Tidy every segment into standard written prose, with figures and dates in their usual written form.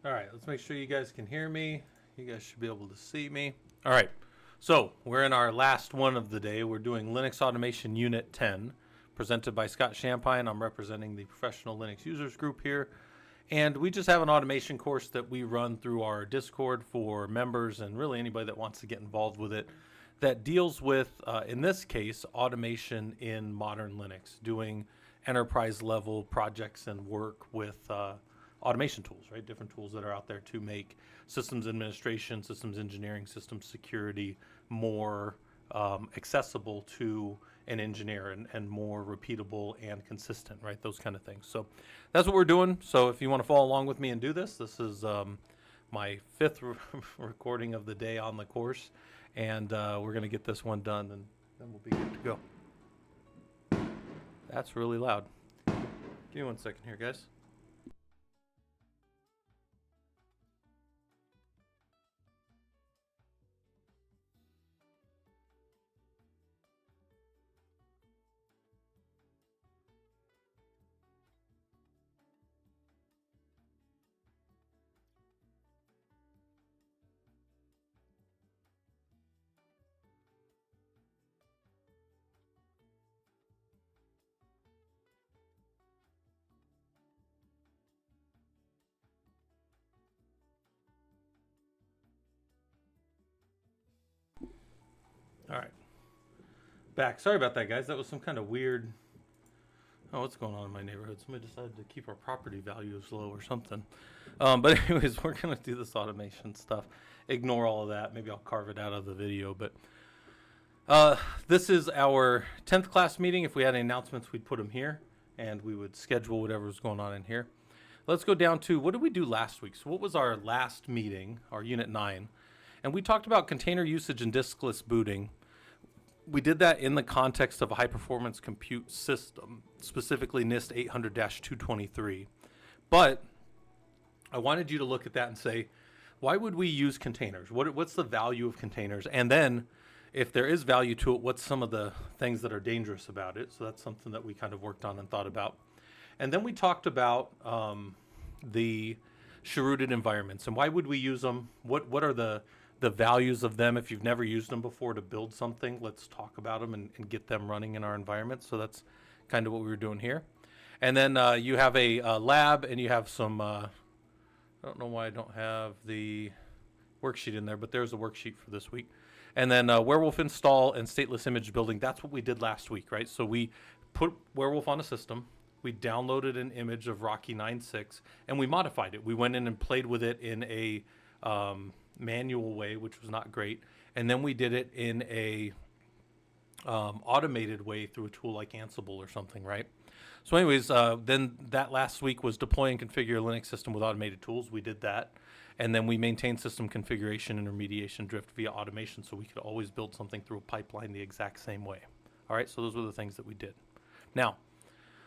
All right, let's make sure you guys can hear me. You guys should be able to see me. All right, so we're in our last one of the day. We're doing Linux Automation Unit 10, presented by Scott Champagne. I'm representing the Professional Linux Users Group here. And we just have an automation course that we run through our Discord for members and really anybody that wants to get involved with it that deals with, in this case, automation in modern Linux, doing enterprise level projects and work with automation tools, right? Different tools that are out there to make systems administration, systems engineering, systems security more accessible to an engineer and more repeatable and consistent, right? Those kind of things. So that's what we're doing. So if you want to follow along with me and do this, this is my fifth recording of the day on the course, and we're going to get this one done, and then we'll be good to go. That's really loud. Give me 1 second here, guys. All right. Back. Sorry about that, guys. That was some kind of weird. Oh, what's going on in my neighborhood? Somebody decided to keep our property values low or something. But anyways, we're going to do this automation stuff. Ignore all of that. Maybe I'll carve it out of the video. But this is our 10th class meeting. If we had any announcements, we'd put them here. And we would schedule whatever was going on in here. Let's go down to, what did we do last week? So what was our last meeting, our Unit 9? And we talked about container usage and diskless booting. We did that in the context of a high-performance compute system, specifically NIST 800-223. But I wanted you to look at that and say, why would we use containers? What's the value of containers? And then, if there is value to it, what's some of the things that are dangerous about it? So that's something that we kind of worked on and thought about. And then we talked about the shrewded environments and why would we use them? What are the values of them? If you've never used them before to build something, let's talk about them and get them running in our environment. So that's kind of what we were doing here. And then you have a lab and you have some, I don't know why I don't have the worksheet in there, but there's a worksheet for this week. And then Werewolf install and stateless image building. That's what we did last week, right? So we put Werewolf on a system. We downloaded an image of Rocky 9.6 and we modified it. We went in and played with it in a manual way, which was not great, and then we did it in a automated way through a tool like Ansible or something, right? So anyways, then that last week was deploy and configure a Linux system with automated tools. We did that, and then we maintained system configuration and remediation drift via automation, so we could always build something through a pipeline the exact same way. All right, so those were the things that we did. Now,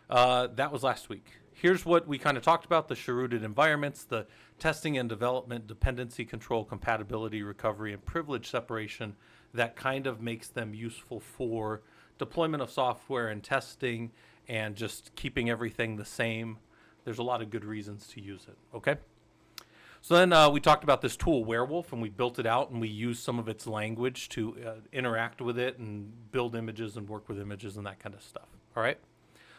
that was last week. Here's what we kind of talked about: the shrewded environments, the testing and development, dependency control, compatibility, recovery, and privilege separation that kind of makes them useful for deployment of software and testing and just keeping everything the same. There's a lot of good reasons to use it, okay? So then we talked about this tool, Werewolf, and we built it out and we used some of its language to interact with it and build images and work with images and that kind of stuff, all right?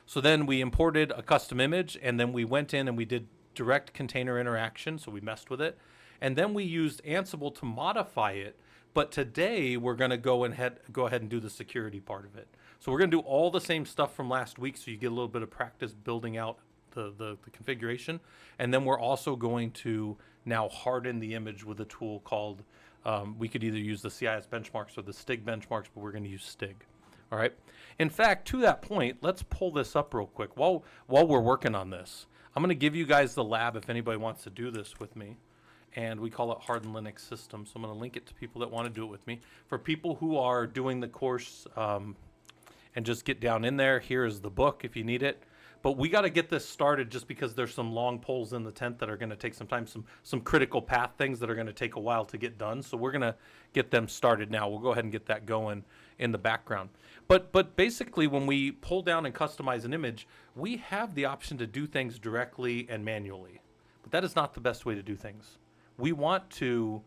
So then we imported a custom image, and then we went in and we did direct container interaction, so we messed with it. And then we used Ansible to modify it, but today we're going to go ahead and do the security part of it. So we're going to do all the same stuff from last week, so you get a little bit of practice building out the configuration. And then we're also going to now harden the image with a tool called, we could either use the CIS benchmarks or the STIG benchmarks, but we're going to use STIG. All right. In fact, to that point, let's pull this up real quick while we're working on this. I'm going to give you guys the lab if anybody wants to do this with me. And we call it Hardened Linux System. So I'm going to link it to people that want to do it with me. For people who are doing the course and just get down in there, here is the book if you need it. But we got to get this started just because there's some long poles in the tent that are going to take some time, some critical path things that are going to take a while to get done. So we're going to get them started now. We'll go ahead and get that going in the background. But basically, when we pull down and customize an image, we have the option to do things directly and manually. But that is not the best way to do things. We want to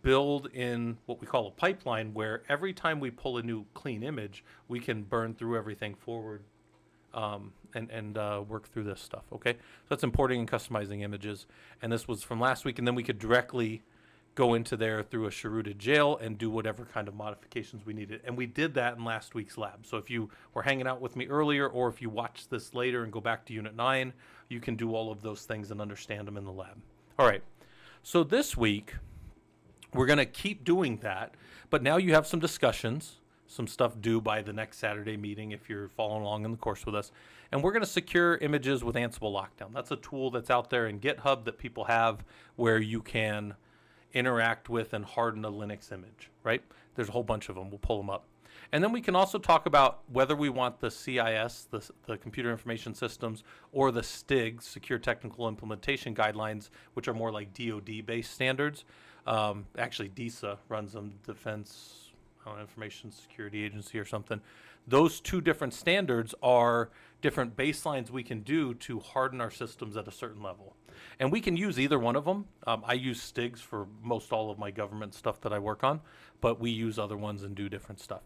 build in what we call a pipeline where every time we pull a new clean image, we can burn through everything forward and work through this stuff, okay? So that's importing and customizing images. And this was from last week, and then we could directly go into there through a cherooted jail and do whatever kind of modifications we needed. And we did that in last week's lab. So if you were hanging out with me earlier, or if you watch this later and go back to Unit 9, you can do all of those things and understand them in the lab. All right, so this week, we're gonna keep doing that, but now you have some discussions, some stuff due by the next Saturday meeting if you're following along in the course with us. And we're gonna secure images with Ansible Lockdown. That's a tool that's out there in GitHub that people have where you can interact with and harden a Linux image, right? There's a whole bunch of them. We'll pull them up. And then we can also talk about whether we want the CIS, the Computer Information Systems, or the STIG, Secure Technical Implementation Guidelines, which are more like DoD-based standards. Actually, DISA runs them, Defense Information Security Agency or something. Those two different standards are different baselines we can do to harden our systems at a certain level. And we can use either one of them. I use STIGs for most all of my government stuff that I work on, but we use other ones and do different stuff.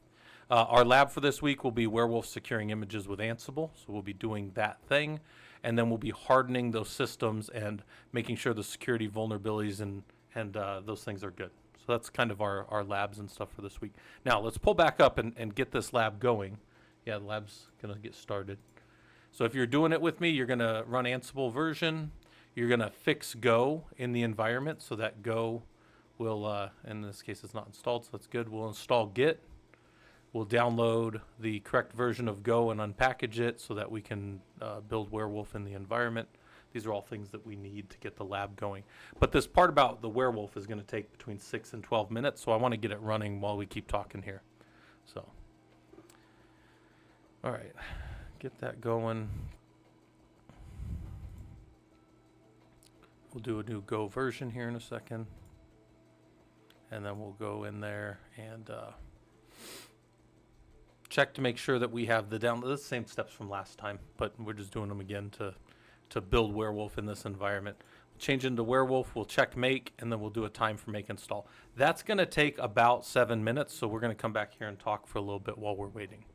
Our lab for this week will be Werewolf securing images with Ansible. So we'll be doing that thing. And then we'll be hardening those systems and making sure the security vulnerabilities and those things are good. So that's kind of our labs and stuff for this week. Now let's pull back up and get this lab going. Yeah, the lab's gonna get started. So if you're doing it with me, you're gonna run Ansible version. You're gonna fix Go in the environment, so that Go will, in this case it's not installed, so that's good. We'll install Git. We'll download the correct version of Go and unpackage it so that we can build Werewolf in the environment. These are all things that we need to get the lab going. But this part about the Werewolf is going to take between 6 and 12 minutes, so I want to get it running while we keep talking here. So, all right, get that going. We'll do a new Go version here in a second. And then we'll go in there and check to make sure that we have the same steps from last time, but we're just doing them again to build Werewolf in this environment. We'll change into Werewolf, we'll check make, and then we'll do a time for make install. That's gonna take about 7 minutes, so we're gonna come back here and talk for a little bit while we're waiting.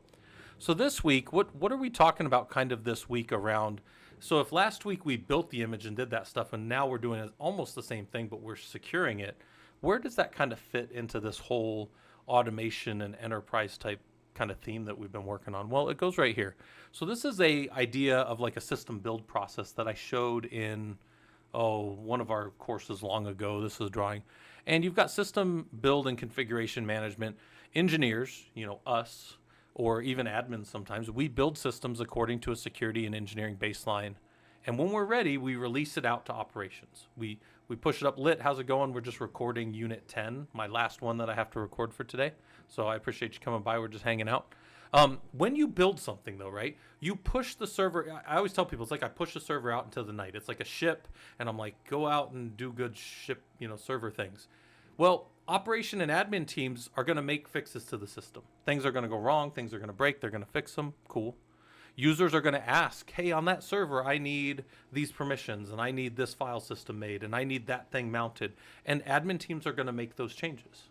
So this week, what are we talking about kind of this week around? So if last week we built the image and did that stuff, and now we're doing almost the same thing, but we're securing it, where does that kind of fit into this whole automation and enterprise type kind of theme that we've been working on? Well, it goes right here. So this is a idea of like a system build process that I showed in one of our courses long ago. This is drawing. And you've got system build and configuration management. Engineers, us, or even admins sometimes, we build systems according to a security and engineering baseline. And when we're ready, we release it out to operations. We push it up. Lit, how's it going? We're just recording Unit 10, my last one that I have to record for today. So I appreciate you coming by. We're just hanging out. When you build something, though, right, you push the server. I always tell people, it's like I push the server out into the night. It's like a ship, and I'm like, go out and do good ship, server things. Well, operation and admin teams are going to make fixes to the system. Things are going to go wrong. Things are going to break. They're going to fix them. Cool. Users are going to ask, hey, on that server, I need these permissions, and I need this file system made, and I need that thing mounted. And admin teams are going to make those changes.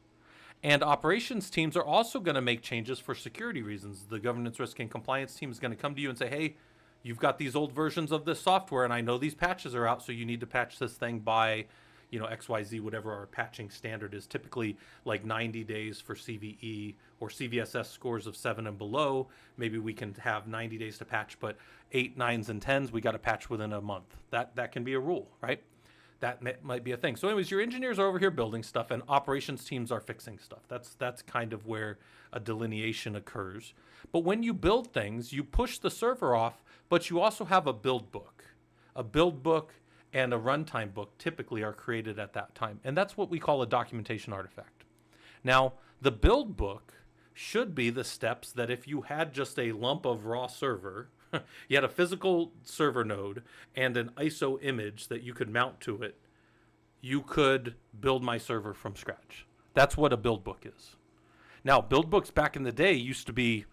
And operations teams are also going to make changes for security reasons. The governance, risk, and compliance team is going to come to you and say, hey, you've got these old versions of this software, and I know these patches are out, so you need to patch this thing by XYZ, whatever our patching standard is, typically like 90 days for CVE or CVSS scores of 7 and below. Maybe we can have 90 days to patch, but 8, 9s, and 10s, we got to patch within a month. That can be a rule, right? That might be a thing. So anyways, your engineers are over here building stuff, and operations teams are fixing stuff. That's kind of where a delineation occurs. But when you build things, you push the server off, but you also have a build book. A build book and a runtime book typically are created at that time. And that's what we call a documentation artifact. Now, the build book should be the steps that if you had just a lump of raw server, you had a physical server node and an ISO image that you could mount to it, you could build my server from scratch. That's what a build book is. Now, build books back in the day used to be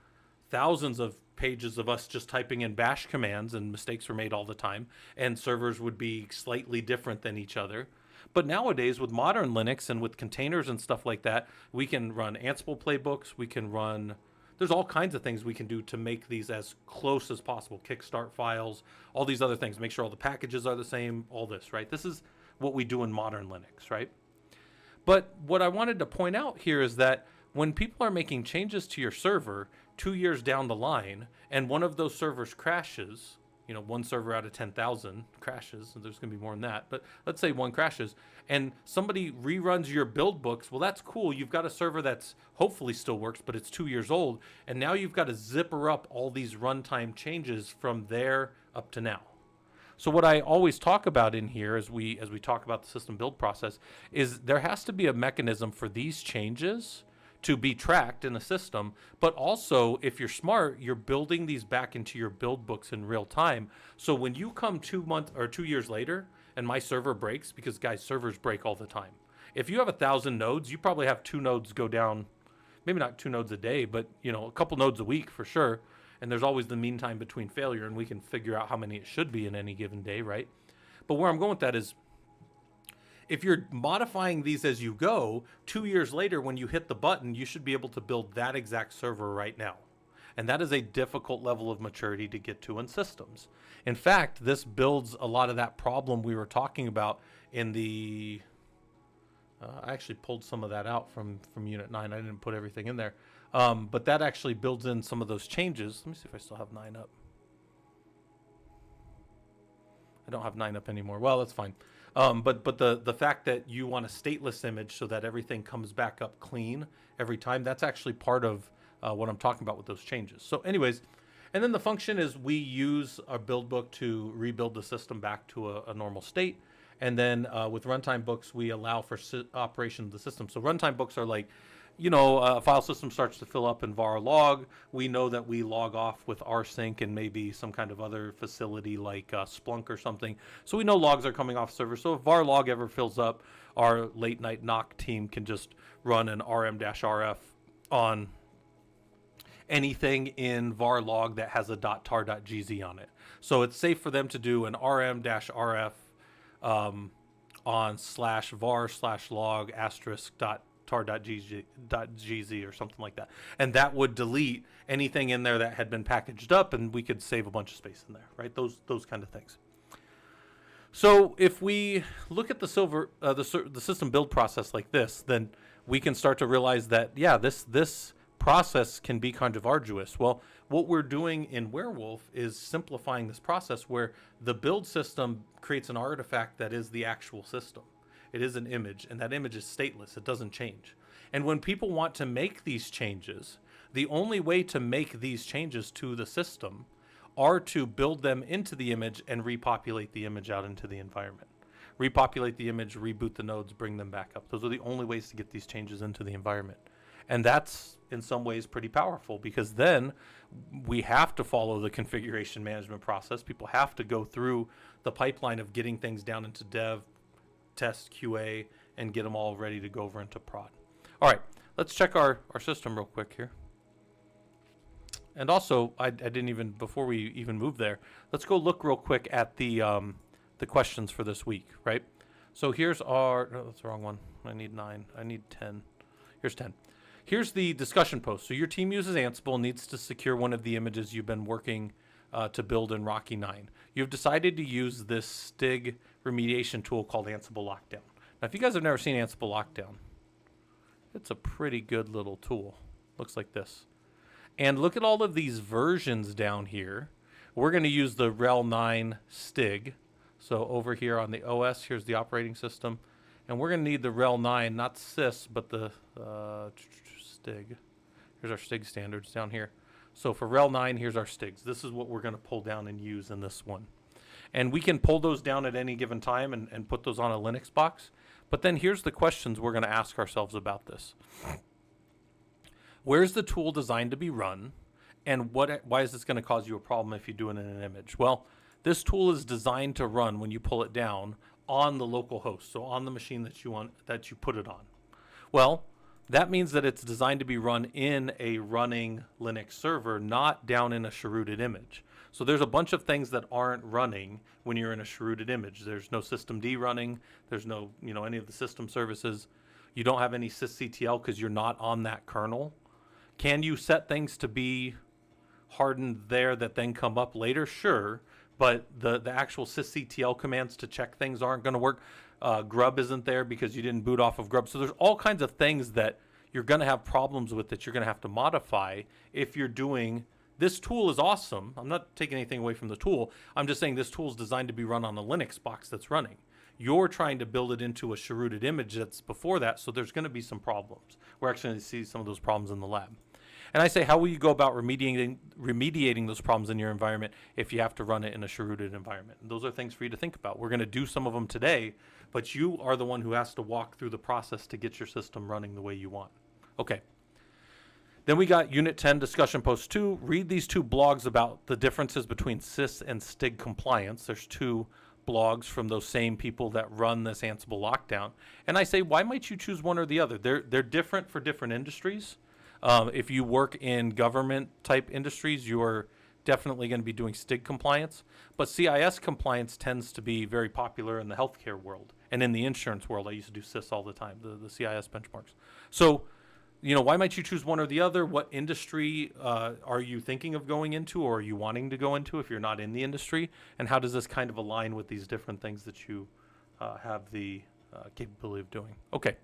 thousands of pages of us just typing in bash commands, and mistakes were made all the time, and servers would be slightly different than each other. But nowadays, with modern Linux and with containers and stuff like that, we can run Ansible playbooks. We can run, there's all kinds of things we can do to make these as close as possible. Kickstart files, all these other things. Make sure all the packages are the same, all this, right? This is what we do in modern Linux, right? But what I wanted to point out here is that when people are making changes to your server 2 years down the line, and one of those servers crashes, you know, one server out of 10,000 crashes, and there's going to be more than that, but let's say one crashes, and somebody reruns your build books, well, that's cool. You've got a server that's hopefully still works, but it's 2 years old, and now you've got to zipper up all these runtime changes from there up to now. So what I always talk about in here as we talk about the system build process is there has to be a mechanism for these changes to be tracked in the system, but also, if you're smart, you're building these back into your build books in real time. So when you come 2 months or 2 years later and my server breaks, because guys, servers break all the time. If you have 1,000 nodes, you probably have 2 nodes go down, maybe not 2 nodes a day, but you know, a couple nodes a week for sure. And there's always the mean time between failure, and we can figure out how many it should be in any given day, right? But where I'm going with that is, if you're modifying these as you go, 2 years later when you hit the button, you should be able to build that exact server right now. And that is a difficult level of maturity to get to in systems. In fact, this builds a lot of that problem we were talking about in the... I actually pulled some of that out from Unit 9. I didn't put everything in there. But that actually builds in some of those changes. Let me see if I still have 9 up. I don't have 9 up anymore. Well, that's fine. But the fact that you want a stateless image so that everything comes back up clean every time, that's actually part of what I'm talking about with those changes. So anyways, and then the function is we use our build book to rebuild the system back to a normal state. And then with runtime books, we allow for operation of the system. So runtime books are like, you know, a file system starts to fill up in var log. We know that we log off with rsync and maybe some kind of other facility like Splunk or something. So we know logs are coming off server. So if var log ever fills up, our late night knock team can just run an rm-rf on anything in var log that has a .tar.gz on it. So it's safe for them to do an rm-rf on /var/log *tar.gz or something like that, and that would delete anything in there that had been packaged up, and we could save a bunch of space in there, right? Those kind of things. So if we look at the system build process like this, then we can start to realize that this process can be kind of arduous. Well, what we're doing in Werewolf is simplifying this process where the build system creates an artifact that is the actual system. It is an image, and that image is stateless. It doesn't change. And when people want to make these changes, the only way to make these changes to the system are to build them into the image and repopulate the image out into the environment. Repopulate the image, reboot the nodes, bring them back up. Those are the only ways to get these changes into the environment. And that's, in some ways, pretty powerful, because then we have to follow the configuration management process. People have to go through the pipeline of getting things down into dev, test, QA, and get them all ready to go over into prod. All right, let's check our system real quick here. And also, I didn't even, before we even move there, let's go look real quick at the questions for this week, right? So here's our, no, that's the wrong one. I need 9. I need 10. Here's 10. Here's the discussion post. So your team uses Ansible and needs to secure one of the images you've been working to build in Rocky 9. You've decided to use this STIG remediation tool called Ansible Lockdown. Now, if you guys have never seen Ansible Lockdown, it's a pretty good little tool. Looks like this. And look at all of these versions down here. We're going to use the RHEL 9 STIG. So over here on the OS, here's the operating system. And we're going to need the RHEL 9, not sys, but the STIG. Here's our STIG standards down here. So for RHEL 9, here's our STIGs. This is what we're going to pull down and use in this one. And we can pull those down at any given time and put those on a Linux box. But then here's the questions we're going to ask ourselves about this. Where's the tool designed to be run? And why is this going to cause you a problem if you do it in an image? Well, this tool is designed to run when you pull it down on the local host, so on the machine that you put it on. Well, That means that it's designed to be run in a running Linux server, not down in a cherooted image. So there's a bunch of things that aren't running when you're in a cherooted image. There's no systemd running. There's no, any of the system services. You don't have any sysctl because you're not on that kernel. Can you set things to be hardened there that then come up later? Sure, but the actual sysctl commands to check things aren't going to work. Grub isn't there because you didn't boot off of grub. So there's all kinds of things that you're going to have problems with that you're going to have to modify if you're doing. This tool is awesome. I'm not taking anything away from the tool. I'm just saying this tool is designed to be run on a Linux box that's running. You're trying to build it into a cherooted image that's before that, so there's going to be some problems. We're actually going to see some of those problems in the lab. And I say, how will you go about remediating those problems in your environment if you have to run it in a cherooted environment? And those are things for you to think about. We're going to do some of them today, but you are the one who has to walk through the process to get your system running the way you want. Okay. Then we got Unit 10 discussion post 2. Read these 2 blogs about the differences between sys and stig compliance. There's 2 blogs from those same people that run this Ansible lockdown. And I say, why might you choose one or the other? They're different for different industries. If you work in government type industries, you're definitely going to be doing stig compliance. But CIS compliance tends to be very popular in the healthcare world. And in the insurance world, I used to do sys all the time, the CIS benchmarks. So, why might you choose one or the other? What industry are you thinking of going into, or are you wanting to go into if you're not in the industry? And how does this kind of align with these different things that you have the capability of doing? Okay.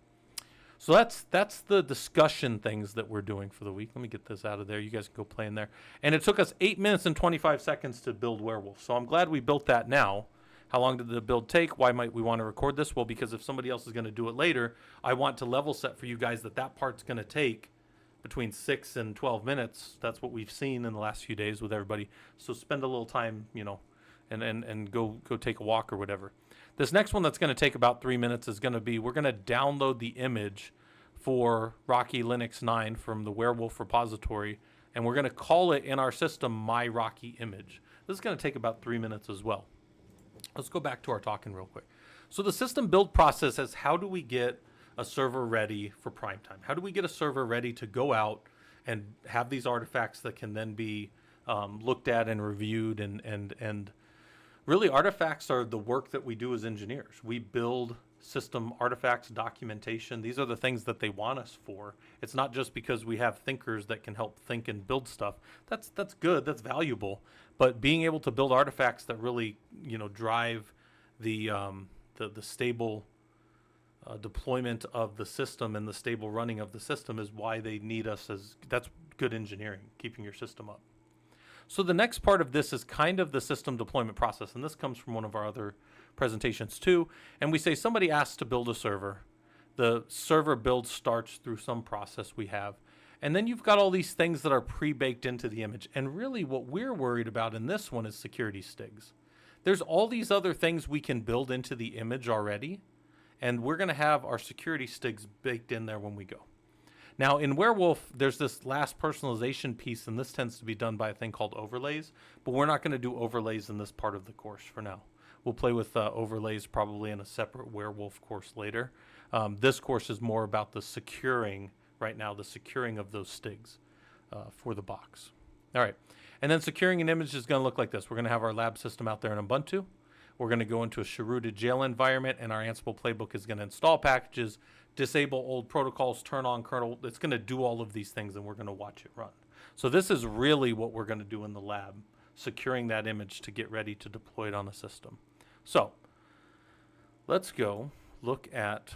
So that's the discussion things that we're doing for the week. Let me get this out of there. You guys can go play in there. And it took us 8 minutes and 25 seconds to build Werewolf. So I'm glad we built that now. How long did the build take? Why might we want to record this? Well, because if somebody else is going to do it later, I want to level set for you guys that part's going to take between 6 and 12 minutes. That's what we've seen in the last few days with everybody. So spend a little time, and go take a walk or whatever. This next one that's going to take about 3 minutes is going to be, we're going to download the image for Rocky Linux 9 from the Werewolf repository, and we're going to call it in our system my Rocky image. This is going to take about 3 minutes as well. Let's go back to our talking real quick. So the system build process is, how do we get a server ready for prime time? How do we get a server ready to go out and have these artifacts that can then be looked at and reviewed, and really, artifacts are the work that we do as engineers. We build system artifacts, documentation. These are the things that they want us for. It's not just because we have thinkers that can help think and build stuff. That's good. That's valuable. But being able to build artifacts that really, drive the stable deployment of the system and the stable running of the system is why they need us. That's good engineering, keeping your system up. So the next part of this is kind of the system deployment process, and this comes from one of our other presentations too. And we say somebody asks to build a server. The server build starts through some process we have. And then you've got all these things that are pre-baked into the image. And really what we're worried about in this one is security stigs. There's all these other things we can build into the image already, and we're going to have our security stigs baked in there when we go. Now, in Werewolf, there's this last personalization piece, and this tends to be done by a thing called overlays, but we're not going to do overlays in this part of the course for now. We'll play with overlays probably in a separate Werewolf course later. This course is more about the securing, right now, the securing of those stigs for the box. All right, and then securing an image is going to look like this. We're going to have our lab system out there in Ubuntu. We're going to go into a cherooted jail environment, and our Ansible playbook is going to install packages, disable old protocols, turn on kernel. It's going to do all of these things, and we're going to watch it run. So this is really what we're going to do in the lab, securing that image to get ready to deploy it on a system. So let's go look at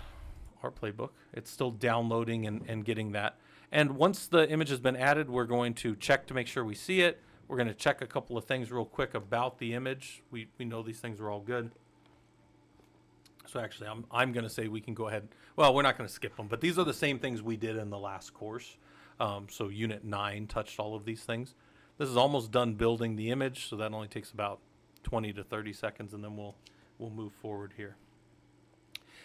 our playbook. It's still downloading and getting that. And once the image has been added, we're going to check to make sure we see it. We're going to check a couple of things real quick about the image. We know these things are all good. So actually, I'm going to say we can go ahead. Well, we're not going to skip them, but these are the same things we did in the last course. So Unit 9 touched all of these things. This is almost done building the image, so that only takes about 20 to 30 seconds, and then we'll move forward here.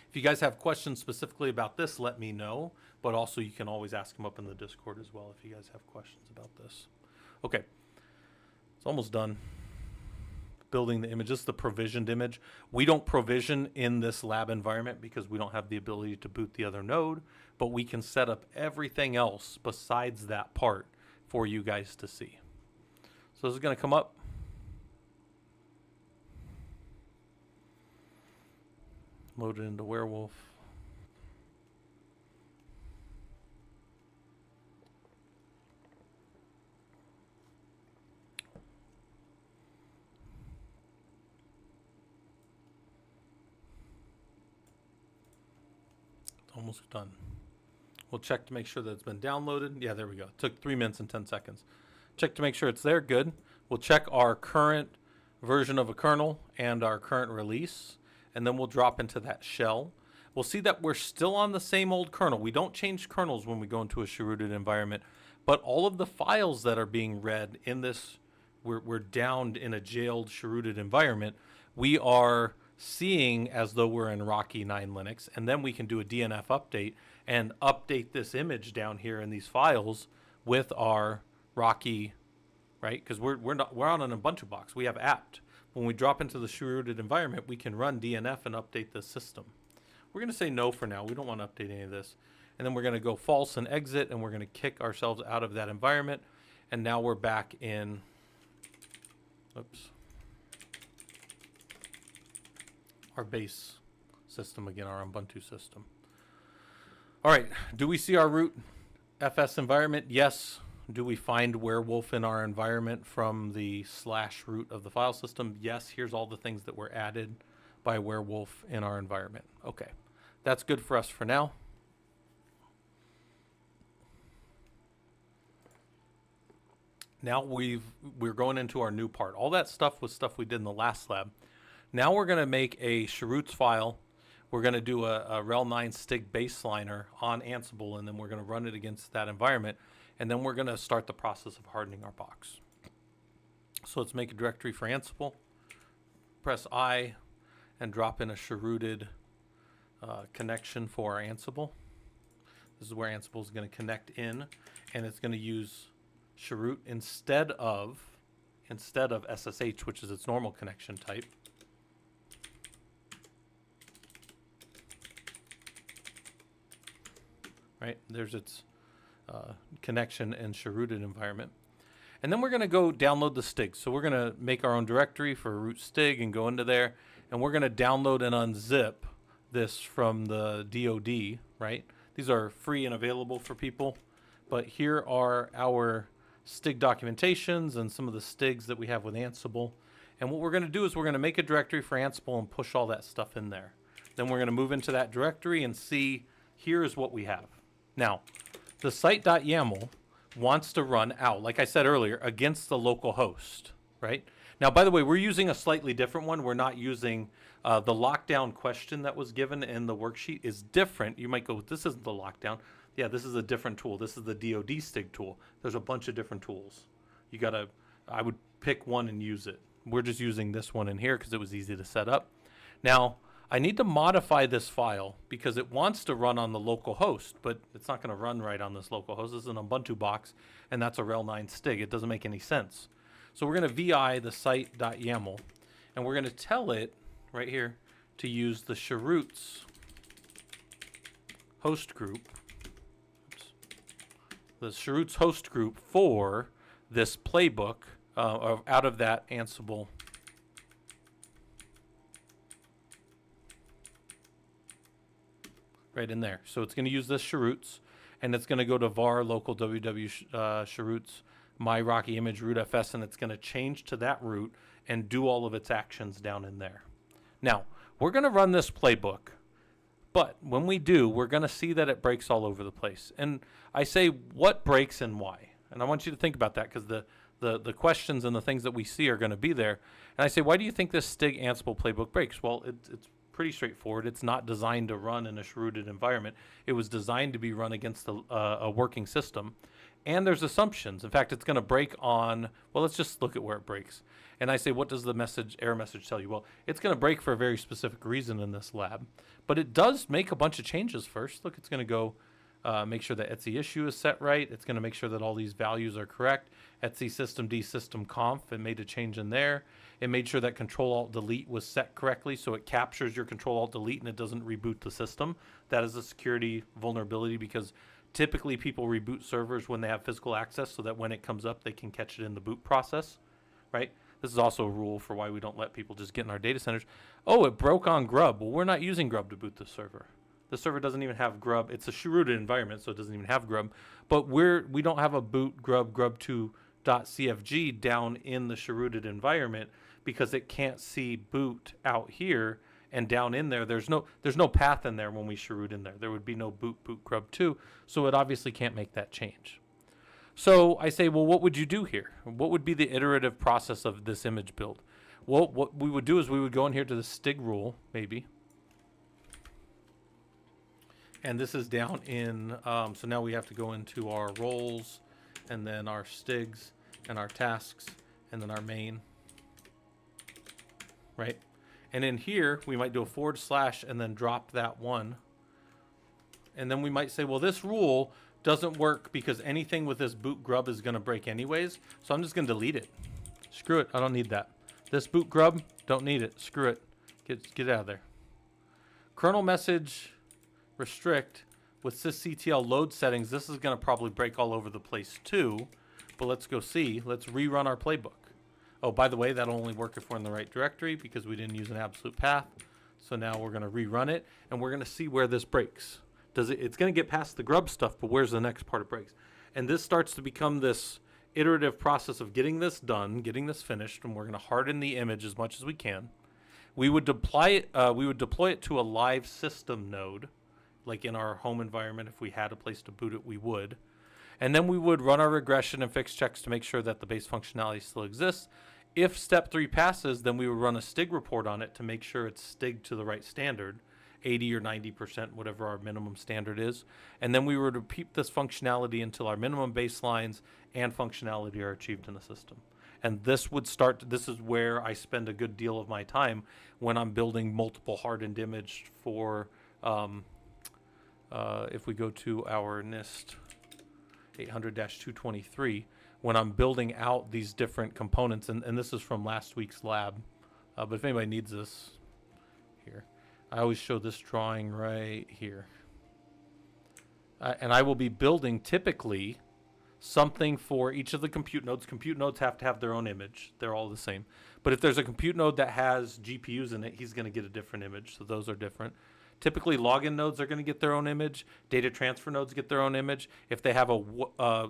If you guys have questions specifically about this, let me know, but also you can always ask them up in the Discord as well if you guys have questions about this. Okay, it's almost done. building the image. This is the provisioned image. We don't provision in this lab environment because we don't have the ability to boot the other node, but we can set up everything else besides that part for you guys to see. So this is going to come up. Load it into Werewolf. Almost done. We'll check to make sure that it's been downloaded. Yeah, there we go. It took 3 minutes and 10 seconds. Check to make sure it's there. Good. We'll check our current version of a kernel and our current release, and then we'll drop into that shell. We'll see that we're still on the same old kernel. We don't change kernels when we go into a chrooted environment, but all of the files that are being read in this, we're downed in a jailed chrooted environment. We are seeing as though we're in Rocky 9 Linux, and then we can do a DNF update and update this image down here in these files with our Rocky, right? Because we're on an Ubuntu box. We have apt. When we drop into the chrooted environment, we can run DNF and update the system. We're going to say no for now. We don't want to update any of this. And then we're going to go false and exit, and we're going to kick ourselves out of that environment. And now we're back in, oops, our base system again, our Ubuntu system. All right, do we see our root FS environment? Yes. Do we find Werewolf in our environment from the /root of the file system? Yes. Here's all the things that were added by Werewolf in our environment. Okay, that's good for us for now. Now we're going into our new part. All that stuff was stuff we did in the last lab. Now we're going to make a chroots file. We're going to do a rel 9 stig baseliner on Ansible, and then we're going to run it against that environment, and then we're going to start the process of hardening our box. So let's make a directory for Ansible. Press I and drop in a chrooted connection for our Ansible. This is where Ansible is going to connect in, and it's going to use chroot instead of SSH, which is its normal connection type. Right, there's its connection and chrooted environment. And then we're going to go download the stig. So we're going to make our own directory for root stig and go into there. And we're going to download and unzip this from the DoD, right? These are free and available for people. But here are our stig documentations and some of the stigs that we have with Ansible. And what we're going to do is we're going to make a directory for Ansible and push all that stuff in there. Then we're going to move into that directory and see, here's what we have. Now, the site.yaml wants to run out, like I said earlier, against the local host, right? Now, by the way, we're using a slightly different one. We're not using the lockdown question that was given in the worksheet is different. You might go, this isn't the lockdown. Yeah, this is a different tool. This is the DoD stig tool. There's a bunch of different tools. You gotta, I would pick one and use it. We're just using this one in here because it was easy to set up. Now, I need to modify this file because it wants to run on the local host, but it's not going to run right on this local host. This is an Ubuntu box, and that's a rel 9 stig. It doesn't make any sense. So we're going to vi the site.yaml, and we're going to tell it right here to use the chroots host group, the chroots host group for this playbook out of that Ansible right in there. So it's going to use this chroots, and it's going to go to var local www chroots my Rocky image root fs, and it's going to change to that root and do all of its actions down in there. Now, we're going to run this playbook, but when we do, we're going to see that it breaks all over the place. And I say what breaks and why. And I want you to think about that because the questions and the things that we see are going to be there. And I say, why do you think this stig Ansible playbook breaks? Well, it's pretty straightforward. It's not designed to run in a chrooted environment. It was designed to be run against a working system. And there's assumptions. In fact, it's going to break on, well, let's just look at where it breaks. And I say, what does the error message tell you? Well, it's going to break for a very specific reason in this lab. But it does make a bunch of changes first. Look, it's going to go make sure that Etsy issue is set right. It's going to make sure that all these values are correct. Etsy system D system conf, it made a change in there. It made sure that Control Alt Delete was set correctly, so it captures your Control Alt Delete and it doesn't reboot the system. That is a security vulnerability because typically people reboot servers when they have physical access so that when it comes up, they can catch it in the boot process, right? This is also a rule for why we don't let people just get in our data centers. Oh, it broke on Grub. Well, we're not using Grub to boot the server. The server doesn't even have Grub. It's a rooted environment, so it doesn't even have Grub. But we don't have a boot grub2.cfg down in the rooted environment because it can't see boot out here, and down in there there's no path in there when we root in there. There would be no boot grub2, so it obviously can't make that change. So I say, well, what would you do here? What would be the iterative process of this image build? Well, what we would do is we would go in here to the stig rule, maybe. And this is down in, so now we have to go into our roles, and then our stigs, and our tasks, and then our main, right? And in here, we might do a / and then drop that one. And then we might say, well, this rule doesn't work because anything with this boot grub is going to break anyways. So I'm just going to delete it. Screw it. I don't need that. This boot grub, don't need it. Screw it. Get out of there. Kernel message restrict with sysctl load settings. This is going to probably break all over the place too. But let's go see. Let's rerun our playbook. Oh, by the way, that'll only work if we're in the right directory because we didn't use an absolute path. So now we're going to rerun it and we're going to see where this breaks. It's going to get past the grub stuff, but where's the next part it breaks? And this starts to become this iterative process of getting this done, getting this finished, and we're going to harden the image as much as we can. We would deploy it to a live system node, like in our home environment. If we had a place to boot it, we would. And then we would run our regression and fix checks to make sure that the base functionality still exists. If step 3 passes, then we would run a stig report on it to make sure it's stigged to the right standard. 80 or 90%, whatever our minimum standard is. And then we would repeat this functionality until our minimum baselines and functionality are achieved in the system. And this is where I spend a good deal of my time when I'm building multiple hardened image for, if we go to our NIST 800-223, when I'm building out these different components, and this is from last week's lab, but if anybody needs this, here. I always show this drawing right here. And I will be building typically something for each of the compute nodes. Compute nodes have to have their own image. They're all the same. But if there's a compute node that has GPUs in it, he's going to get a different image. So those are different. Typically, login nodes are going to get their own image. Data transfer nodes get their own image. If they have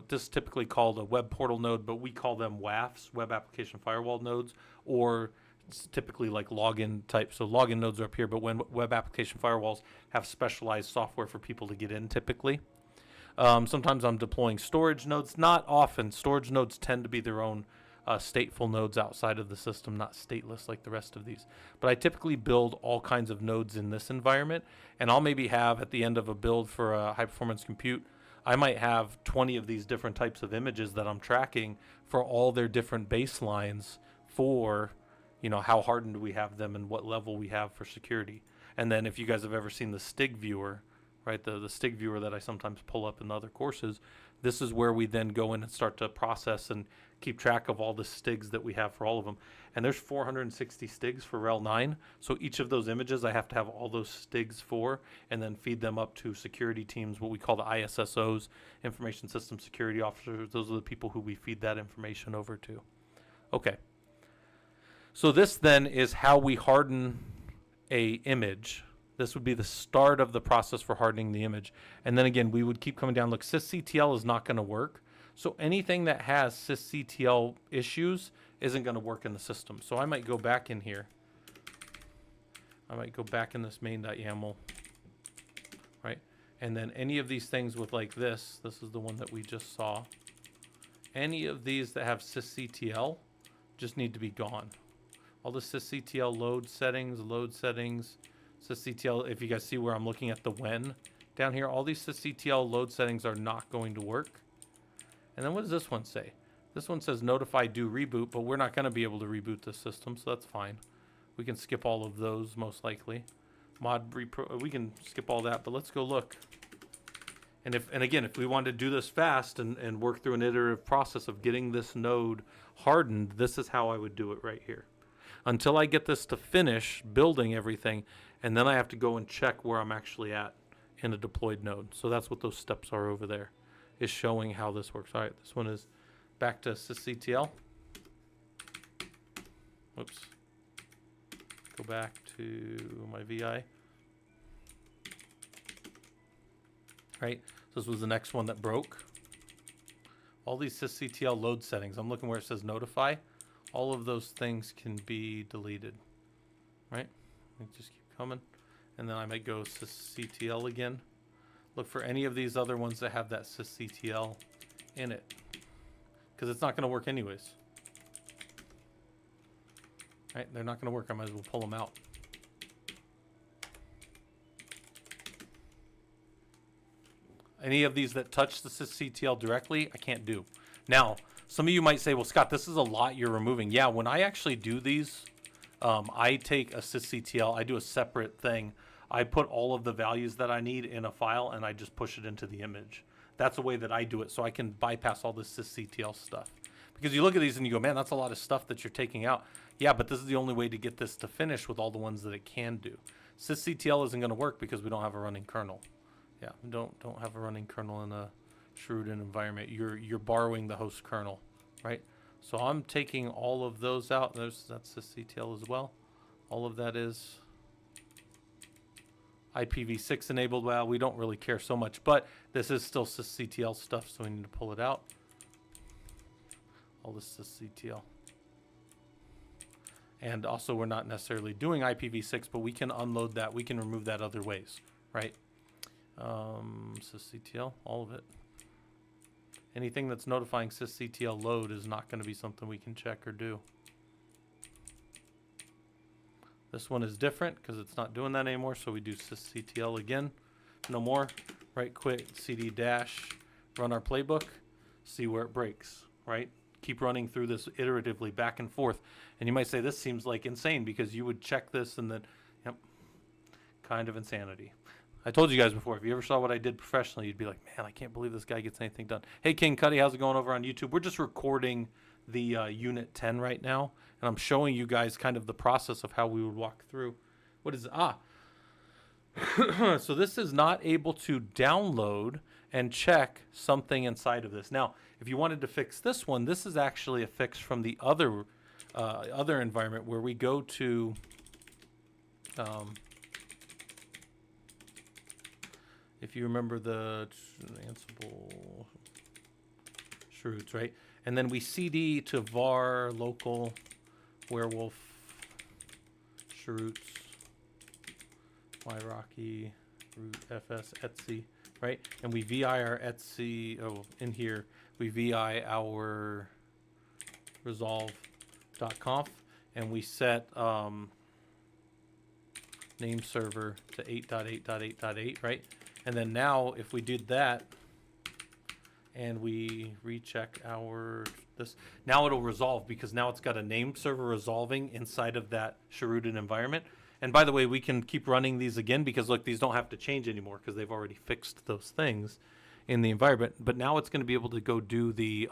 this is typically called a web portal node, but we call them WAFs, web application firewall nodes, or it's typically like login type. So login nodes are up here, but when web application firewalls have specialized software for people to get in typically. Sometimes I'm deploying storage nodes. Not often. Storage nodes tend to be their own stateful nodes outside of the system, not stateless like the rest of these. But I typically build all kinds of nodes in this environment, and I'll maybe have at the end of a build for a high performance compute, I might have 20 of these different types of images that I'm tracking for all their different baselines for, you know, how hardened do we have them and what level we have for security. And then if you guys have ever seen the Stig viewer, right, the Stig viewer that I sometimes pull up in other courses, this is where we then go in and start to process and keep track of all the Stigs that we have for all of them. And there's 460 Stigs for RHEL 9. So each of those images I have to have all those Stigs for and then feed them up to security teams, what we call the ISSOs, Information System Security Officers. Those are the people who we feed that information over to. Okay. So this then is how we harden a image. This would be the start of the process for hardening the image. And then again, we would keep coming down. Look, sysctl is not going to work. So anything that has sysctl issues isn't going to work in the system. So I might go back in here. I might go back in this main.yaml, right? And then any of these things with like this is the one that we just saw. Any of these that have sysctl just need to be gone. All the sysctl load settings, sysctl, if you guys see where I'm looking at the when down here, all these sysctl load settings are not going to work. And then what does this one say? This one says notify do reboot, but we're not going to be able to reboot this system, so that's fine. We can skip all of those most likely. We can skip all that, but let's go look. And again, if we wanted to do this fast and work through an iterative process of getting this node hardened, this is how I would do it right here. Until I get this to finish building everything, and then I have to go and check where I'm actually at in a deployed node. So that's what those steps are over there, is showing how this works. All right, this one is back to sysctl. Whoops. Go back to my VI. Right, so this was the next one that broke. All these sysctl load settings, I'm looking where it says notify. All of those things can be deleted. Right, just keep coming. And then I might go sysctl again. Look for any of these other ones that have that sysctl in it, because it's not going to work anyways. Right, they're not going to work. I might as well pull them out. Any of these that touch the sysctl directly, I can't do. Now, some of you might say, well, Scott, this is a lot you're removing. Yeah, when I actually do these, I take a sysctl, I do a separate thing. I put all of the values that I need in a file, and I just push it into the image. That's the way that I do it, so I can bypass all this sysctl stuff. Because you look at these and you go, man, that's a lot of stuff that you're taking out. Yeah, but this is the only way to get this to finish with all the ones that it can do. Sysctl isn't going to work because we don't have a running kernel. Yeah, don't have a running kernel in a shrewd environment. You're borrowing the host kernel, right? So I'm taking all of those out. That's sysctl as well. All of that is IPv6 enabled. Well, we don't really care so much, but this is still sysctl stuff, so we need to pull it out. All this sysctl. And also, we're not necessarily doing IPv6, but we can unload that. We can remove that other ways, right? Sysctl, all of it. Anything that's notifying sysctl load is not going to be something we can check or do. This one is different because it's not doing that anymore, so we do sysctl again. No more. Right quick, cd dash, run our playbook, see where it breaks, right? Keep running through this iteratively back and forth. And you might say, this seems like insane, because you would check this and then, yep, kind of insanity. I told you guys before, if you ever saw what I did professionally, you'd be like, man, I can't believe this guy gets anything done. Hey, King Cuddy, how's it going over on YouTube? We're just recording the Unit 10 right now, and I'm showing you guys kind of the process of how we would walk through. What is it? So this is not able to download and check something inside of this. Now, if you wanted to fix this one, this is actually a fix from the other environment where we go to if you remember the Ansible chroots, right? And then we cd to var local werewolf chroots yrocky root fs etc, right? And we vi our etc, in here we vi our resolve.conf, and we set name server to 8.8.8.8, right? And then now if we did that and we recheck our this, now it'll resolve, because now it's got a name server resolving inside of that chrooted environment. And by the way, we can keep running these again, because look, these don't have to change anymore because they've already fixed those things in the environment. But now it's going to be able to go do the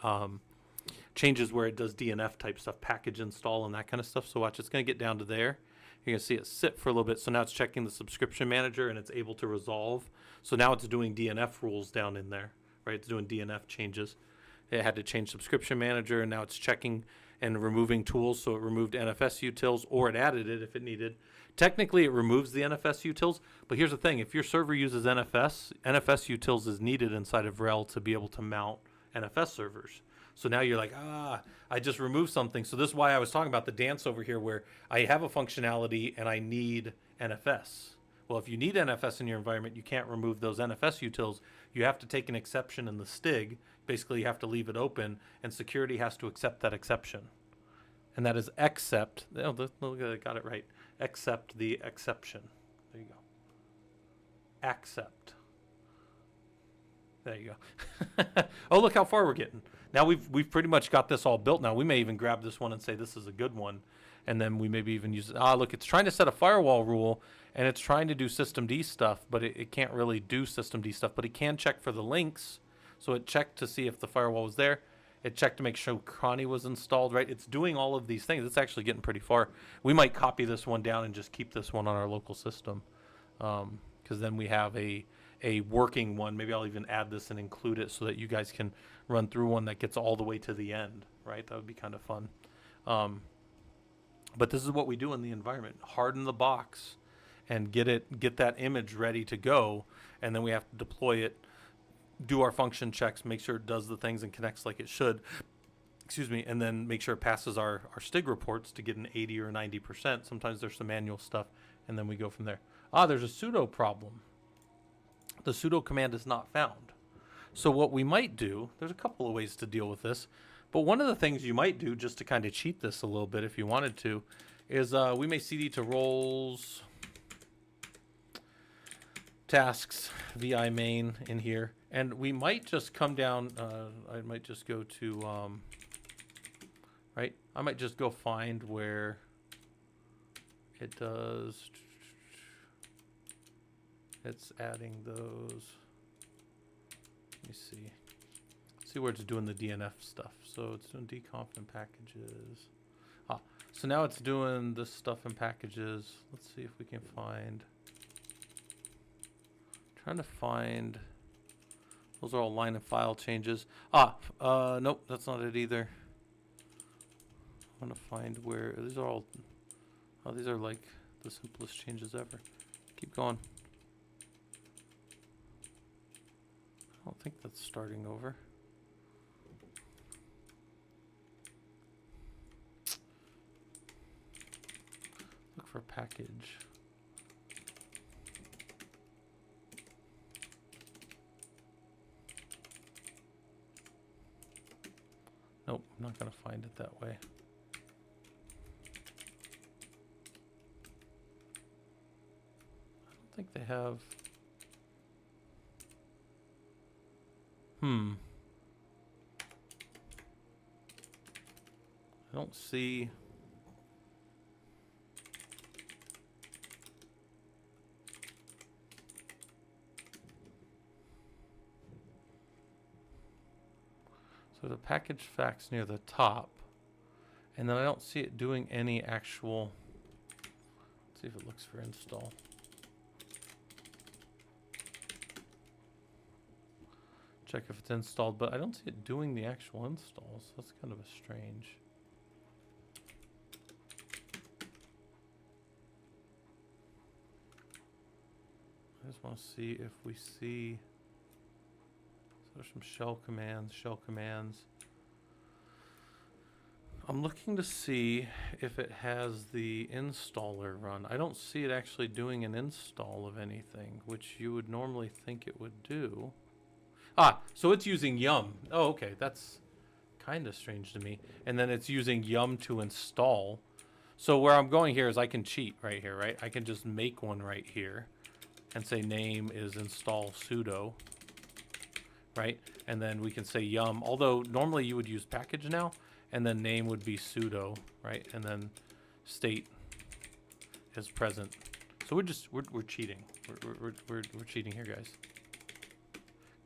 changes where it does DNF type stuff, package install and that kind of stuff. So watch, it's going to get down to there. You're going to see it sit for a little bit. So now it's checking the subscription manager and it's able to resolve. So now it's doing DNF rules down in there, right? It's doing DNF changes. It had to change subscription manager, and now it's checking and removing tools. So it removed NFS utils, or it added it if it needed. Technically, it removes the NFS utils, but here's the thing. If your server uses NFS utils is needed inside of RHEL to be able to mount NFS servers. So now you're like, I just removed something. So this is why I was talking about the dance over here, where I have a functionality and I need NFS. Well, if you need NFS in your environment, you can't remove those NFS utils. You have to take an exception in the STIG. Basically, you have to leave it open, and security has to accept that exception. And that is except, oh, look, I got it right, accept the exception. There you go. Accept. There you go. Oh, look how far we're getting. Now we've pretty much got this all built now. We may even grab this one and say this is a good one, and then we maybe even use it. Ah, look, it's trying to set a firewall rule, and it's trying to do systemd stuff, but it can't really do systemd stuff, but it can check for the links. So it checked to see if the firewall was there. It checked to make sure Connie was installed, right? It's doing all of these things. It's actually getting pretty far. We might copy this one down and just keep this one on our local system, because then we have a working one. Maybe I'll even add this and include it so that you guys can run through one that gets all the way to the end, right? That would be kind of fun. But this is what we do in the environment: harden the box and get that image ready to go, and then we have to deploy it, do our function checks, make sure it does the things and connects like it should, excuse me, and then make sure it passes our STIG reports to get an 80 or 90%. Sometimes there's some manual stuff, and then we go from there. Ah, there's a sudo problem. The sudo command is not found. So what we might do, there's a couple of ways to deal with this, but one of the things you might do, just to kind of cheat this a little bit if you wanted to, is we may cd to roles, tasks, vi main in here, and we might just come down, I might just go to, right, I might just go find where it does, it's adding those, let me see where it's doing the DNF stuff. So it's doing dconf and packages. Ah, so now it's doing this stuff in packages. Let's see if we can find, trying to find, those are all line and file changes. Nope, that's not it either. I want to find where, these are all, oh, these are like the simplest changes ever. Keep going. I don't think that's starting over. Look for package. Nope, I'm not going to find it that way. I don't think they have. I don't see. So the package facts near the top, and then I don't see it doing any actual. Let's see if it looks for install. Check if it's installed, but I don't see it doing the actual installs. That's kind of a strange. I just want to see if we see. So there's some shell commands. I'm looking to see if it has the installer run. I don't see it actually doing an install of anything, which you would normally think it would do. Ah, so it's using yum. Oh, okay, that's kind of strange to me. And then it's using yum to install. So where I'm going here is I can cheat right here, right? I can just make one right here and say name is install sudo, right? And then we can say yum, although normally you would use package now, and then name would be sudo, right? And then state is present. So we're cheating. We're cheating here, guys.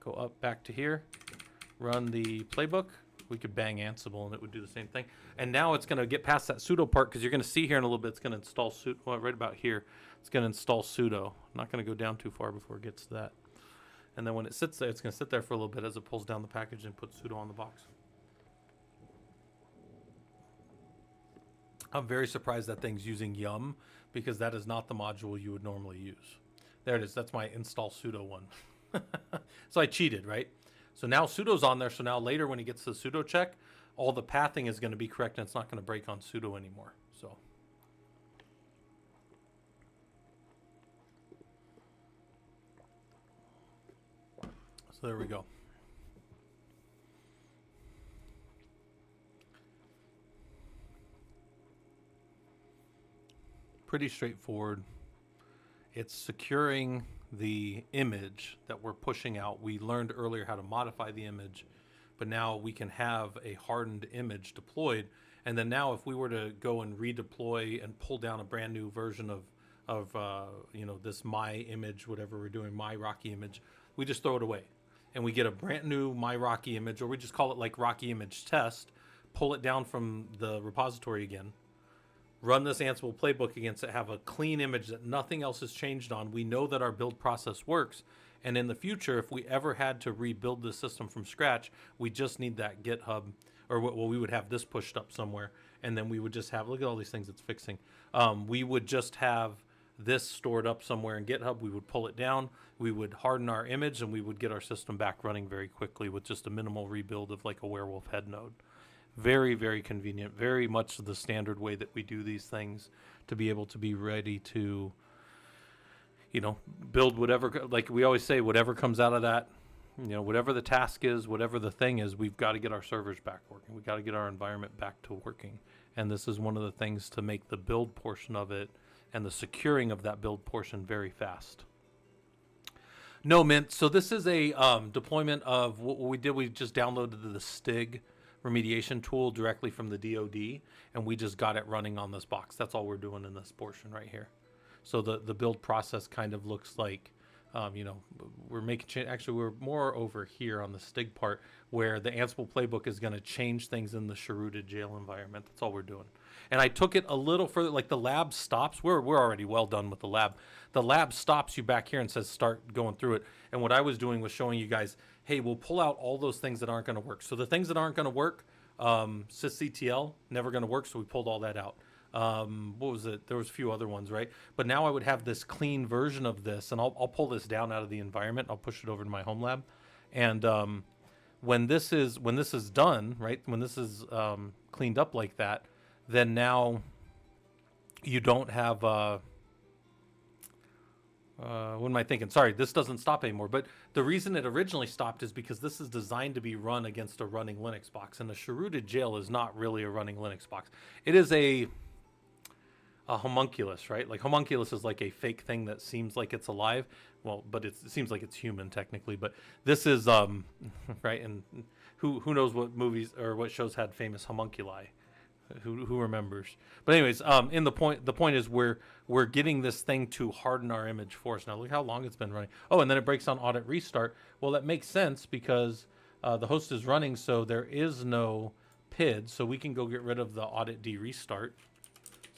Go up back to here, run the playbook. We could bang Ansible and it would do the same thing. And now it's going to get past that sudo part, because you're going to see here in a little bit it's going to install sudo. Well, right about here, it's going to install sudo. I'm not going to go down too far before it gets to that. And then when it sits there, it's going to sit there for a little bit as it pulls down the package and puts sudo on the box. I'm very surprised that thing's using yum, because that is not the module you would normally use. There it is. That's my install sudo one. So I cheated, right? So now sudo's on there. So now later when he gets the sudo check, all the pathing is going to be correct and it's not going to break on sudo anymore. So there we go. Pretty straightforward. It's securing the image that we're pushing out. We learned earlier how to modify the image, but now we can have a hardened image deployed. And then now if we were to go and redeploy and pull down a brand new version of this my image, whatever we're doing, my Rocky image, we just throw it away. And we get a brand new my Rocky image, or we just call it like Rocky image test, pull it down from the repository again, run this Ansible playbook against it, have a clean image that nothing else has changed on. We know that our build process works. And in the future, if we ever had to rebuild the system from scratch, we just need that GitHub, or we would have this pushed up somewhere. And then we would just have, look at all these things it's fixing. We would just have this stored up somewhere in GitHub. We would pull it down. We would harden our image, and we would get our system back running very quickly with just a minimal rebuild of like a werewolf head node. Very, very convenient, very much the standard way that we do these things to be able to be ready to, build whatever, like we always say, whatever comes out of that, whatever the task is, whatever the thing is, we've got to get our servers back working. We've got to get our environment back to working. And this is one of the things to make the build portion of it and the securing of that build portion very fast. No, Mint. So this is a deployment of what we did. We just downloaded the STIG remediation tool directly from the DoD, and we just got it running on this box. That's all we're doing in this portion right here. So the build process kind of looks like, we're making change. Actually, we're more over here on the STIG part where the Ansible playbook is going to change things in the Cheruted jail environment. That's all we're doing. And I took it a little further, like the lab stops. We're already well done with the lab. The lab stops you back here and says start going through it. And what I was doing was showing you guys, hey, we'll pull out all those things that aren't going to work. So the things that aren't going to work, sysctl, never going to work, so we pulled all that out. What was it? There was a few other ones, right? But now I would have this clean version of this, and I'll pull this down out of the environment. I'll push it over to my home lab. And when this is done, right, when this is cleaned up like that, then now you don't have, what am I thinking? Sorry, this doesn't stop anymore. But the reason it originally stopped is because this is designed to be run against a running Linux box. And the Cheruted jail is not really a running Linux box. It is a homunculus, right? Like homunculus is like a fake thing that seems like it's alive. Well, but it seems like it's human technically. But this is, right? And who knows what movies or what shows had famous homunculi? Who remembers? But anyways, the point is we're getting this thing to harden our image for us. Now look how long it's been running. Oh, and then it breaks on audit restart. Well, that makes sense because the host is running, so there is no PID, so we can go get rid of the audit D restart.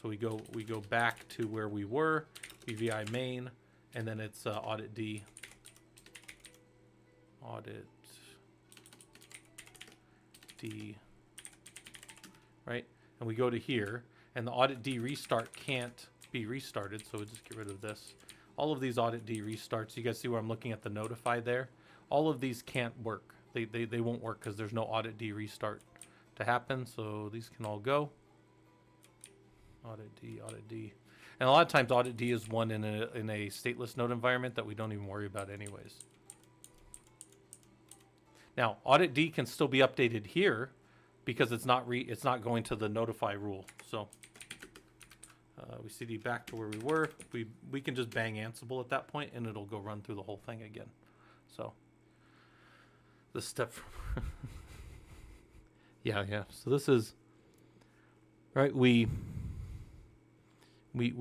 So we go back to where we were, BVI main, and then it's audit D. Audit D, right? And we go to here, and the audit D restart can't be restarted, so we'll just get rid of this. All of these audit D restarts, you guys see where I'm looking at the notify there? All of these can't work. They won't work because there's no audit D restart to happen, so these can all go. Audit D. And a lot of times audit D is one in a stateless node environment that we don't even worry about anyways. Now, audit D can still be updated here because it's not going to the notify rule. So we CD back to where we were. We can just bang Ansible at that point and it'll go run through the whole thing again. So the step yeah. So this is right. We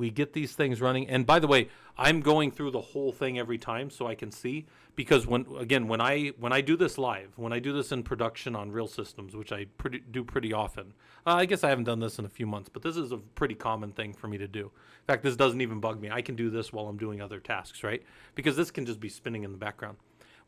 get these things running, and by the way, I'm going through the whole thing every time so I can see, because when I do this live, when I do this in production on real systems, which I do pretty often, I guess I haven't done this in a few months, but this is a pretty common thing for me to do. In fact, this doesn't even bug me. I can do this while I'm doing other tasks, right? Because this can just be spinning in the background.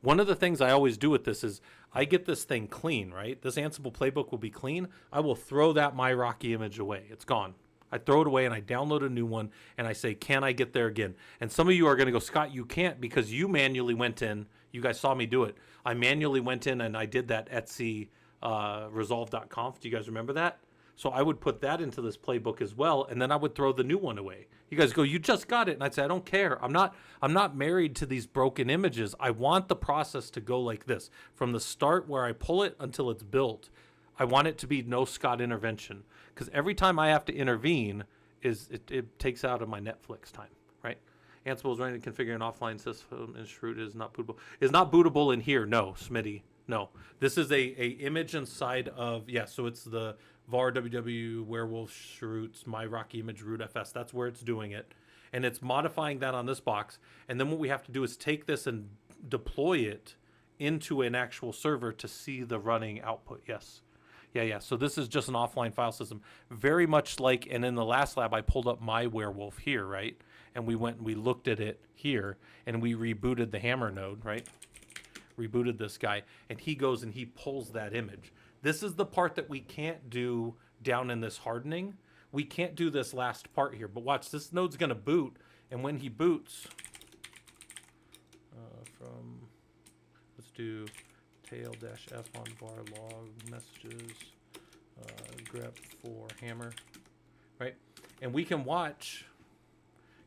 One of the things I always do with this is I get this thing clean, right? This Ansible playbook will be clean. I will throw that my Rocky image away. It's gone. I throw it away and I download a new one and I say, can I get there again? And some of you are going to go, Scott, you can't because you manually went in. You guys saw me do it. I manually went in and I did that Etsy resolve.conf. Do you guys remember that? So I would put that into this playbook as well, and then I would throw the new one away. You guys go, you just got it. And I'd say, I don't care. I'm not married to these broken images. I want the process to go like this. From the start where I pull it until it's built, I want it to be no Scott intervention. Because every time I have to intervene, it takes out of my Netflix time, right? Ansible is running to configure an offline system and Shroot is not bootable. Is not bootable in here, no, Smitty. No, this is a image inside of, yeah, so it's the var www werewolf roots my rocky image root fs. That's where it's doing it. And it's modifying that on this box. And then what we have to do is take this and deploy it into an actual server to see the running output. Yes. Yeah. So this is just an offline file system. Very much like, and in the last lab, I pulled up my werewolf here, right? And we went and we looked at it here, and we rebooted the hammer node, right? Rebooted this guy, and he goes and he pulls that image. This is the part that we can't do down in this hardening. We can't do this last part here, but watch, this node's gonna boot, and when he boots, let's do tail-f on var log messages, grep for hammer, right? And we can watch,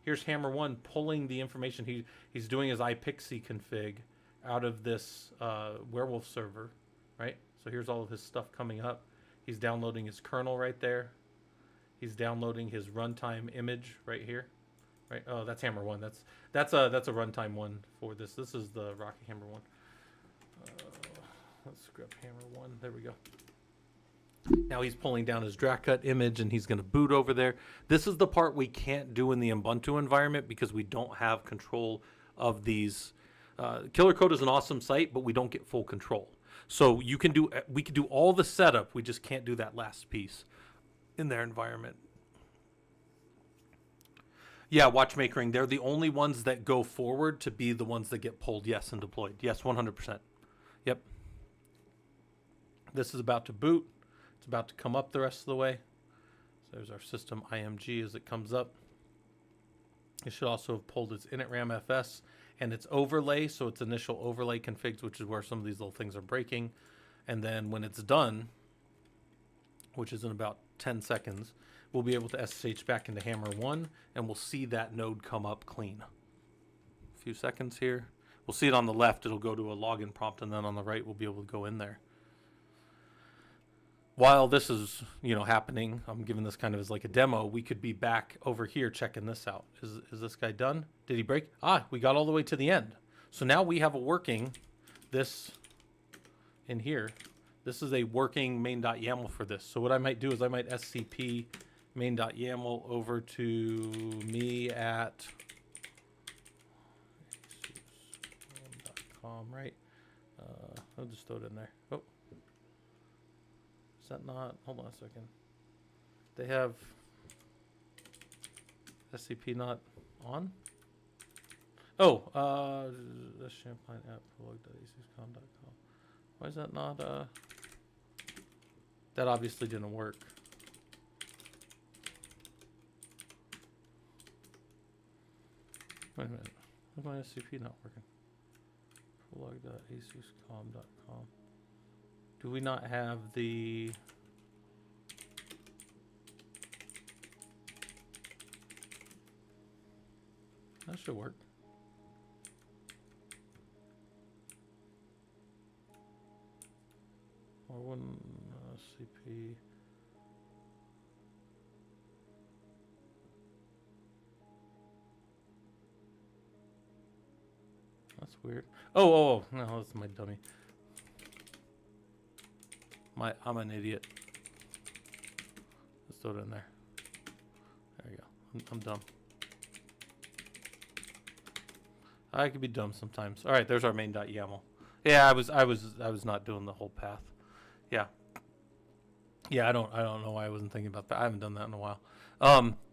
here's hammer one pulling the information. He's doing his iPixie config out of this werewolf server, right? So here's all of his stuff coming up. He's downloading his kernel right there. He's downloading his runtime image right here, right? Oh, that's hammer one. That's a runtime one for this. This is the Rocky Hammer one. Let's grab hammer one. There we go. Now he's pulling down his drag cut image, and he's going to boot over there. This is the part we can't do in the Ubuntu environment because we don't have control of these. Killer Code is an awesome site, but we don't get full control. So we can do all the setup. We just can't do that last piece in their environment. Yeah, watchmakering. They're the only ones that go forward to be the ones that get pulled, yes, and deployed. Yes, 100%. Yep. This is about to boot. It's about to come up the rest of the way. So there's our system IMG as it comes up. It should also have pulled its initram FS and its overlay, so its initial overlay configs, which is where some of these little things are breaking. And then when it's done, which is in about 10 seconds, we'll be able to SSH back into hammer one, and we'll see that node come up clean. A few seconds here. We'll see it on the left. It'll go to a login prompt, and then on the right, we'll be able to go in there. While this is, happening, I'm giving this kind of as like a demo. We could be back over here checking this out. Is this guy done? Did he break? We got all the way to the end. So now we have a working, this in here. This is a working main.yaml for this. So what I might do is I might scp main.yaml over to me at .com, right? I'll just throw it in there. Oh. Is that not? Hold on a second. They have SCP not on? Oh, the Champlain app, ProLUG.acuscom.com. Why is that not? That obviously didn't work. Wait a minute. Why is my SCP not working? ProLUG.acuscom.com. Do we not have the... That should work. Or one CP. That's weird. Oh, no, that's my dummy. I'm an idiot. Let's throw it in there. There you go. I'm dumb. I could be dumb sometimes. All right, there's our main.yaml. Yeah, I was not doing the whole path. Yeah. Yeah, I don't know why I wasn't thinking about that. I haven't done that in a while.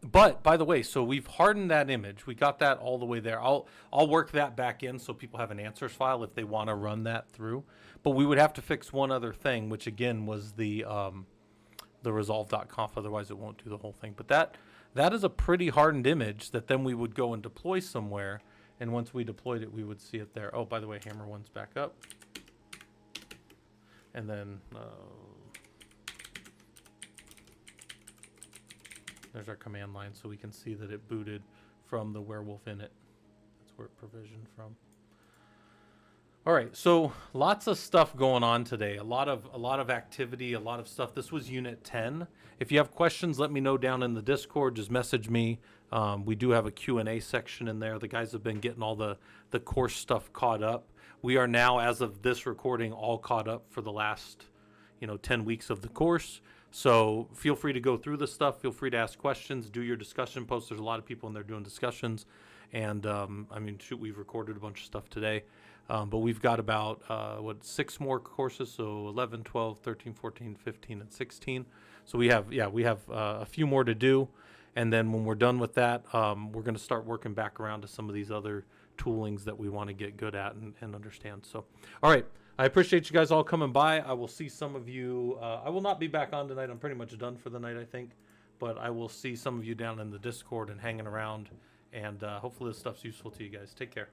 But by the way, so we've hardened that image. We got that all the way there. I'll work that back in so people have an answers file if they want to run that through. But we would have to fix one other thing, which again was the resolve.conf. Otherwise, it won't do the whole thing. But that is a pretty hardened image that then we would go and deploy somewhere. And once we deployed it, we would see it there. Oh, by the way, hammer one's back up. And then there's our command line, so we can see that it booted from the werewolf init. That's where it provisioned from. All right, so lots of stuff going on today. A lot of activity, a lot of stuff. This was Unit 10. If you have questions, let me know down in the Discord. Just message me. We do have a Q&A section in there. The guys have been getting all the course stuff caught up. We are now, as of this recording, all caught up for the last 10 weeks of the course. So feel free to go through the stuff. Feel free to ask questions, do your discussion posts. There's a lot of people in there doing discussions. And we've recorded a bunch of stuff today. But we've got about 6 more courses, so 11, 12, 13, 14, 15, and 16. So we have a few more to do. And then when we're done with that, we're going to start working back around to some of these other toolings that we want to get good at and understand. So, all right. I appreciate you guys all coming by. I will see some of you. I will not be back on tonight. I'm pretty much done for the night, I think. But I will see some of you down in the Discord and hanging around. And hopefully this stuff's useful to you guys. Take care.